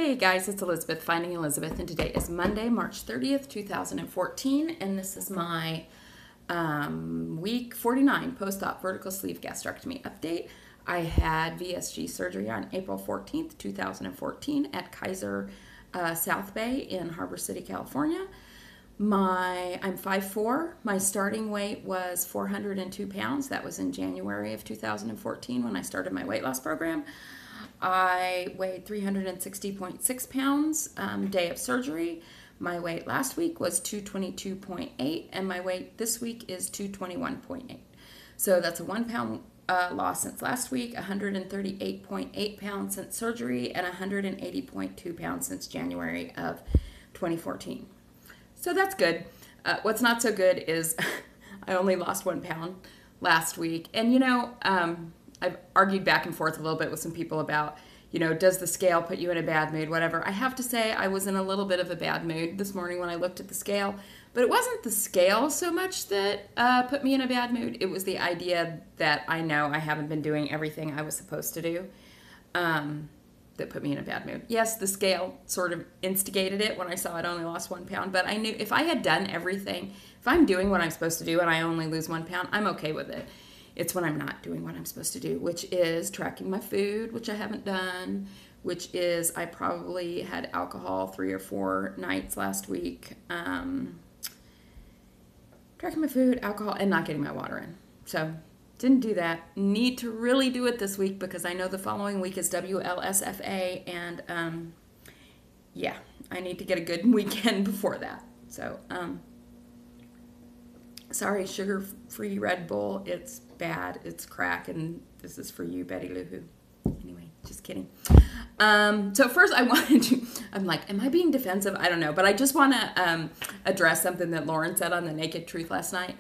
Hey guys, it's Elizabeth, Finding Elizabeth, and today is Monday, March 30th, 2014, and this is my week 49 post-op vertical sleeve gastrectomy update. I had VSG surgery on April 14th, 2014 at Kaiser South Bay in Harbor City, California. I'm 5'4". My starting weight was 402 pounds. That was in January of 2014 when I started my weight loss program. I weighed 360.6 pounds day of surgery. My weight last week was 222.8, and my weight this week is 221.8. So that's a 1 pound loss since last week, 138.8 pounds since surgery, and 180.2 pounds since January of 2014. So that's good. What's not so good is I only lost 1 pound last week. And you know, I've argued back and forth a little bit with some people about, you know, does the scale put you in a bad mood, whatever. I have to say I was in a little bit of a bad mood this morning when I looked at the scale, but it wasn't the scale so much that put me in a bad mood. It was the idea that I know I haven't been doing everything I was supposed to do that put me in a bad mood. Yes, the scale sort of instigated it when I saw I'd only lost 1 pound, but I knew if I had done everything, if I'm doing what I'm supposed to do and I only lose 1 pound, I'm okay with it. It's when I'm not doing what I'm supposed to do, which is tracking my food, which I haven't done, which is I probably had alcohol 3 or 4 nights last week. Tracking my food, alcohol, and not getting my water in. So didn't do that. Need to really do it this week because I know the following week is WLSFA, and yeah, I need to get a good weekend before that. So sorry, sugar-free Red Bull. It's bad. It's crack, and this is for you, Betty Lou Who. Anyway, just kidding. So first I wanted to, I'm like, am I being defensive? I don't know, but I just want to address something that Lauren said on The Naked Truth last night.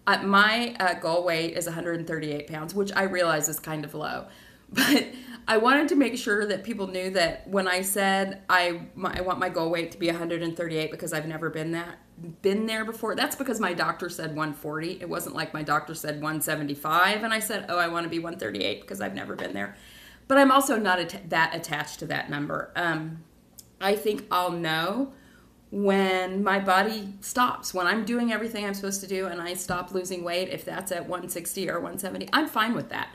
My goal weight is 138 pounds, which I realize is kind of low, but I wanted to make sure that people knew that when I said I want my goal weight to be 138 because I've never been there before, that's because my doctor said 140. It wasn't like my doctor said 175 and I said, oh, I want to be 138 because I've never been there. But I'm also not that attached to that number. I think I'll know when my body stops, when I'm doing everything I'm supposed to do and I stop losing weight. If that's at 160 or 170, I'm fine with that.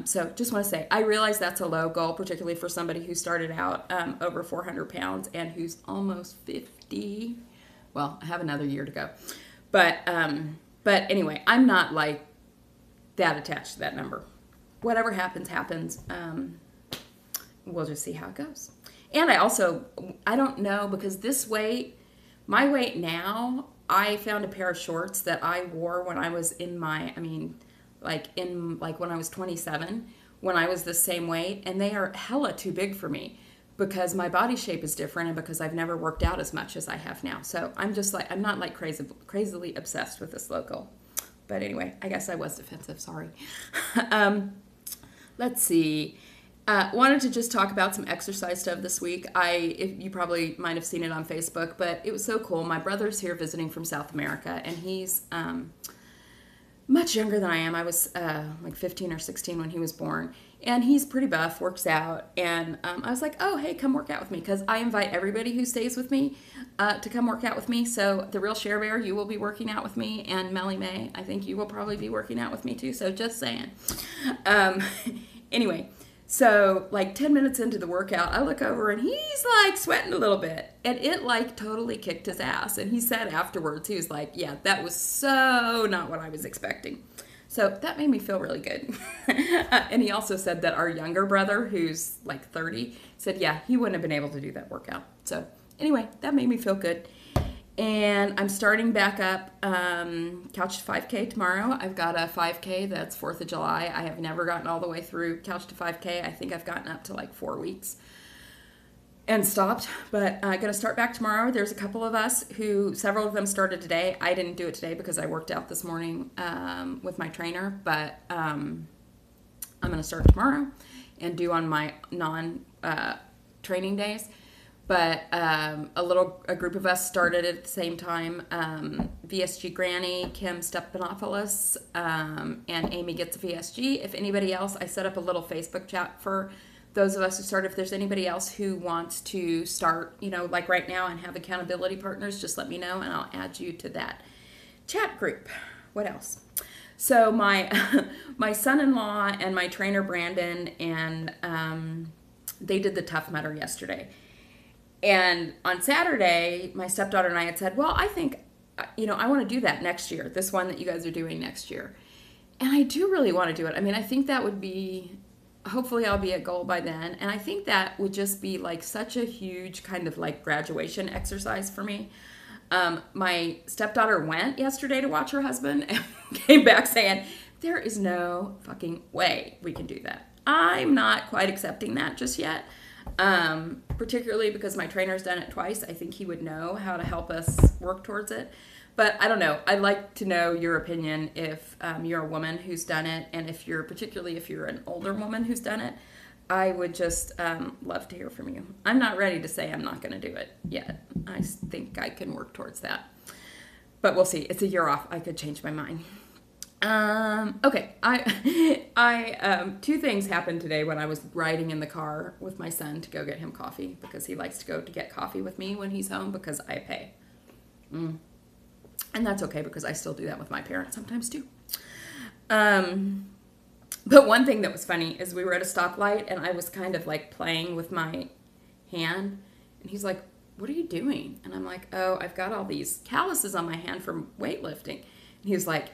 So just want to say, I realize that's a low goal, particularly for somebody who started out over 400 pounds and who's almost 50. Well, I have another year to go. But anyway, I'm not like that attached to that number. Whatever happens, happens. We'll just see how it goes. And I don't know, because this weight, my weight now, I found a pair of shorts that I wore when I was in my, when I was 27, when I was the same weight, and they are hella too big for me because my body shape is different and because I've never worked out as much as I have now. So I'm just like, I'm not like crazily obsessed with this logo. But anyway, I guess I was defensive, sorry. Let's see. Wanted to just talk about some exercise stuff this week. You probably might have seen it on Facebook, but it was so cool. My brother's here visiting from South America, and he's much younger than I am. I was like 15 or 16 when he was born, and he's pretty buff, works out, and I was like, oh, hey, come work out with me, because I invite everybody who stays with me to come work out with me. So the Real Share Bear, you will be working out with me, and Melly May, I think you will probably be working out with me too, so just saying. Anyway, so like 10 minutes into the workout, I look over and he's like sweating a little bit, and it like totally kicked his ass. And he said afterwards, he was like, yeah, that was so not what I was expecting. So that made me feel really good. And he also said that our younger brother, who's like 30, said, yeah, he wouldn't have been able to do that workout. So anyway, that made me feel good. And I'm starting back up Couch to 5K tomorrow. I've got a 5K that's 4th of July. I have never gotten all the way through Couch to 5K. I think I've gotten up to like 4 weeks and stopped. But I'm going to start back tomorrow. There's a couple of us who, several of them started today. I didn't do it today because I worked out this morning with my trainer. But I'm going to start tomorrow and do on my non-training days. But a group of us started at the same time. VSG Granny, Kim Stephanopoulos, and Amy gets a VSG. If anybody else, I set up a little Facebook chat for those of us who start. If there's anybody else who wants to start, like right now and have accountability partners, just let me know and I'll add you to that chat group. What else? So my my son-in-law and my trainer Brandon and they did the Tough Mudder yesterday. And on Saturday, my stepdaughter and I had said, well, I think, I want to do that next year, this one that you guys are doing next year. And I do really want to do it. I mean, I think that would be, hopefully I'll be at goal by then. And I think that would just be like such a huge kind of like graduation exercise for me. My stepdaughter went yesterday to watch her husband and came back saying, there is no fucking way we can do that. I'm not quite accepting that just yet, particularly because my trainer's done it twice. I think he would know how to help us work towards it. But I don't know. I'd like to know your opinion if you're a woman who's done it, and particularly if you're an older woman who's done it. I would just love to hear from you. I'm not ready to say I'm not going to do it yet. I think I can work towards that. But we'll see. It's a year off. I could change my mind. Okay. I two things happened today when I was riding in the car with my son to go get him coffee, because he likes to go to get coffee with me when he's home because I pay. And that's okay, because I still do that with my parents sometimes too. But one thing that was funny is we were at a stoplight and I was kind of like playing with my hand, and he's like, what are you doing? And I'm like, oh, I've got all these calluses on my hand from weightlifting. And he was like,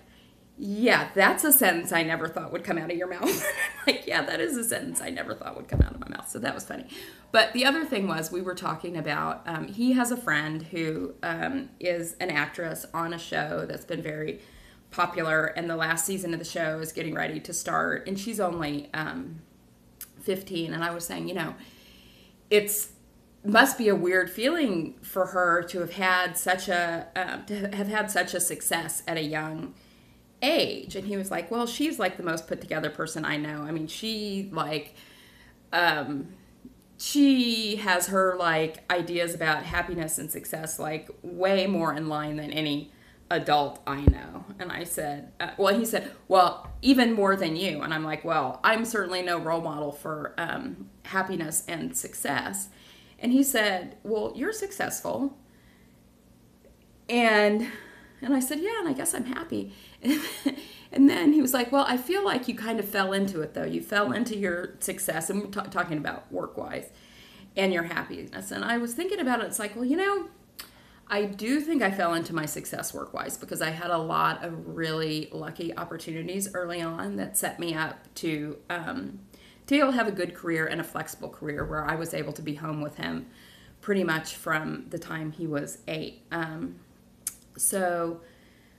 yeah, that's a sentence I never thought would come out of your mouth. And I'm like, yeah, that is a sentence I never thought would come out of my mouth. So that was funny. But the other thing was, we were talking about, he has a friend who is an actress on a show that's been very popular, and the last season of the show is getting ready to start, and she's only 15. And I was saying, it's must be a weird feeling for her to have had such a success at a young age. And he was like, well, she's like the most put together person I know. I mean, she has her like ideas about happiness and success like way more in line than any adult I know. And I said, he said, well, even more than you. And I'm like, well, I'm certainly no role model for happiness and success. And he said, well, you're successful. And I said, yeah, and I guess I'm happy. And then he was like, well, I feel like you kind of fell into it, though. You fell into your success, and we're talking about work-wise, and your happiness. And I was thinking about it. It's like, well, I do think I fell into my success work-wise, because I had a lot of really lucky opportunities early on that set me up to be able to have a good career and a flexible career, where I was able to be home with him pretty much from the time he was 8.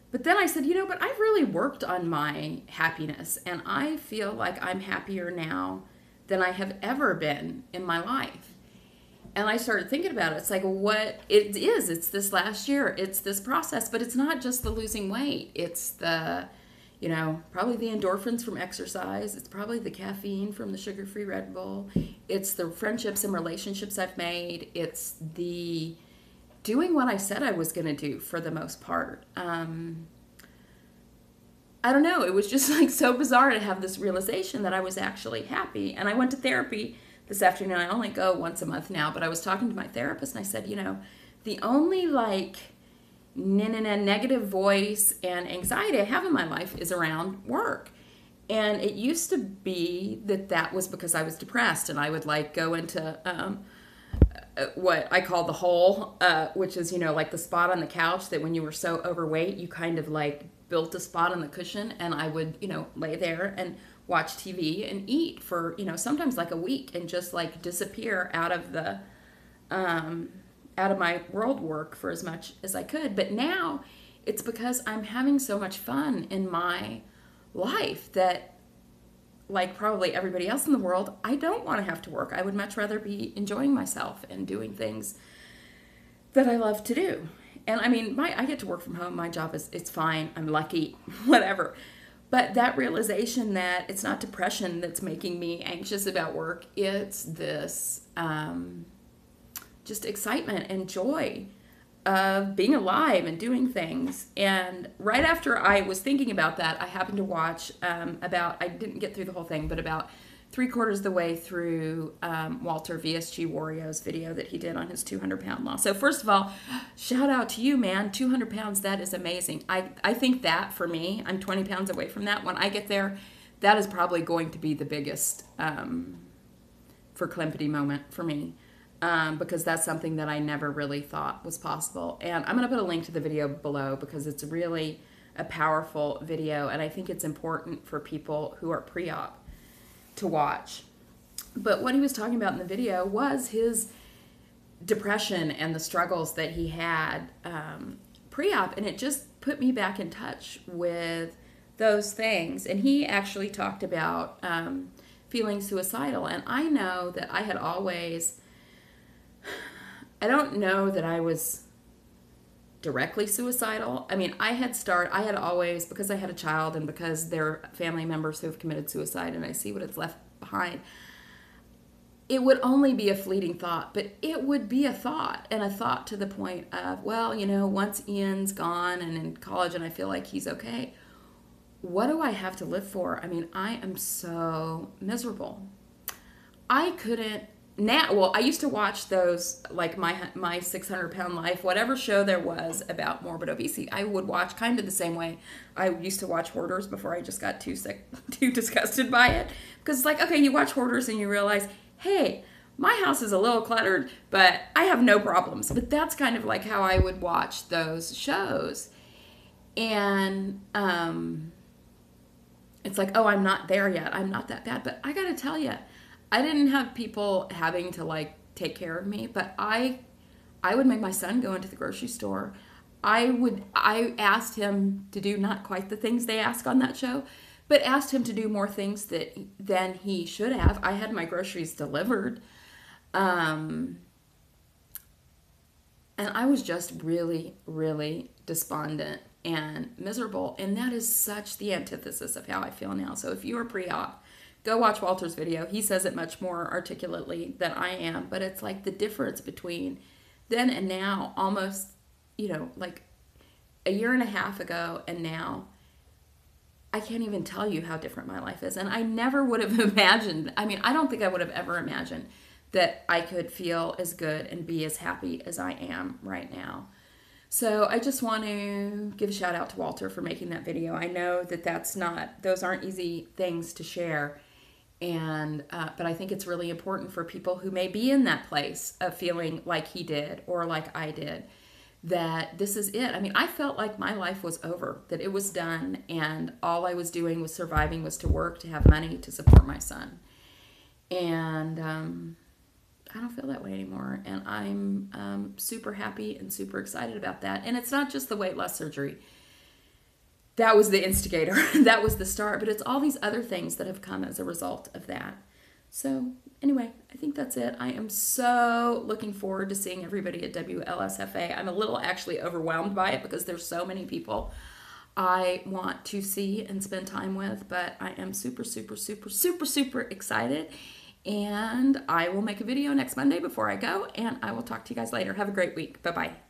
But then I said, but I've really worked on my happipiness, and I feel like I'm happier now than I have ever been in my life. And I started thinking about it. It's like, what it is, it's this last year, it's this process, but it's not just the losing weight. It's the, probably the endorphins from exercise. It's probably the caffeine from the sugar-free Red Bull. It's the friendships and relationships I've made. It's the doing what I said I was going to do for the most part. I don't know. It was just like so bizarre to have this realization that I was actually happy. And I went to therapy this afternoon. I only go once a month now, but I was talking to my therapist and I said, the only like negative voice and anxiety I have in my life is around work. And it used to be that was because I was depressed, and I would like go into what I call the hole, which is, like the spot on the couch that when you were so overweight, you kind of like built a spot on the cushion, and I would, lay there and watch TV and eat for, sometimes like a week, and just like disappear out of the, out of my world work for as much as I could. But now it's because I'm having so much fun in my life that, like probably everybody else in the world, I don't want to have to work. I would much rather be enjoying myself and doing things that I love to do. And I mean, I get to work from home. My job it's fine. I'm lucky, whatever. But that realization that it's not depression that's making me anxious about work. It's this just excitement and joy of being alive and doing things. And right after I was thinking about that, I happened to watch I didn't get through the whole thing, but about 3/4 of the way through Walter VSG Wario's video that he did on his 200-pound loss. So first of all, shout out to you, man. 200 pounds, that is amazing. I think that for me, I'm 20 pounds away from that. When I get there, that is probably going to be the biggest for Klimpity moment for me. Because that's something that I never really thought was possible. And I'm going to put a link to the video below because it's really a powerful video, and I think it's important for people who are pre-op to watch. But what he was talking about in the video was his depression and the struggles that he had pre-op, and it just put me back in touch with those things. And he actually talked about feeling suicidal, and I know that I had always... I don't know that I was directly suicidal. I mean, I had always, because I had a child and because there are family members who have committed suicide and I see what it's left behind, it would only be a fleeting thought, but it would be a thought, and a thought to the point of, well, you know, once Ian's gone and in college and I feel like he's okay, what do I have to live for? I mean, I am so miserable. I couldn't. Now, well, I used to watch those, like my 600-pound life, whatever show there was about morbid obesity, I would watch kind of the same way I used to watch Hoarders before I just got too disgusted by it. Because it's like, okay, you watch Hoarders and you realize, hey, my house is a little cluttered, but I have no problems. But that's kind of like how I would watch those shows. And it's like, oh, I'm not there yet. I'm not that bad. But I got to tell you, I didn't have people having to like take care of me, but I would make my son go into the grocery store. I asked him to do not quite the things they ask on that show, but asked him to do more things than he should have. I had my groceries delivered. And I was just really, really despondent and miserable. And that is such the antithesis of how I feel now. So if you are pre-op, go watch Walter's video. He says it much more articulately than I am, but it's like the difference between then and now, almost, you know, like a year and a half ago and now, I can't even tell you how different my life is. And I never would have imagined, I mean, I don't think I would have ever imagined that I could feel as good and be as happy as I am right now. So I just want to give a shout out to Walter for making that video. I know that those aren't easy things to share. And but I think it's really important for people who may be in that place of feeling like he did or like I did, that this is it. I mean, I felt like my life was over, that it was done, and all I was doing was surviving, was to work, to have money, to support my son. And I don't feel that way anymore, and I'm super happy and super excited about that. And it's not just the weight loss surgery. That was the instigator. That was the start. But it's all these other things that have come as a result of that. So anyway, I think that's it. I am so looking forward to seeing everybody at WLSFA. I'm a little actually overwhelmed by it because there's so many people I want to see and spend time with. But I am super, super, super, super, super excited. And I will make a video next Monday before I go. And I will talk to you guys later. Have a great week. Bye-bye.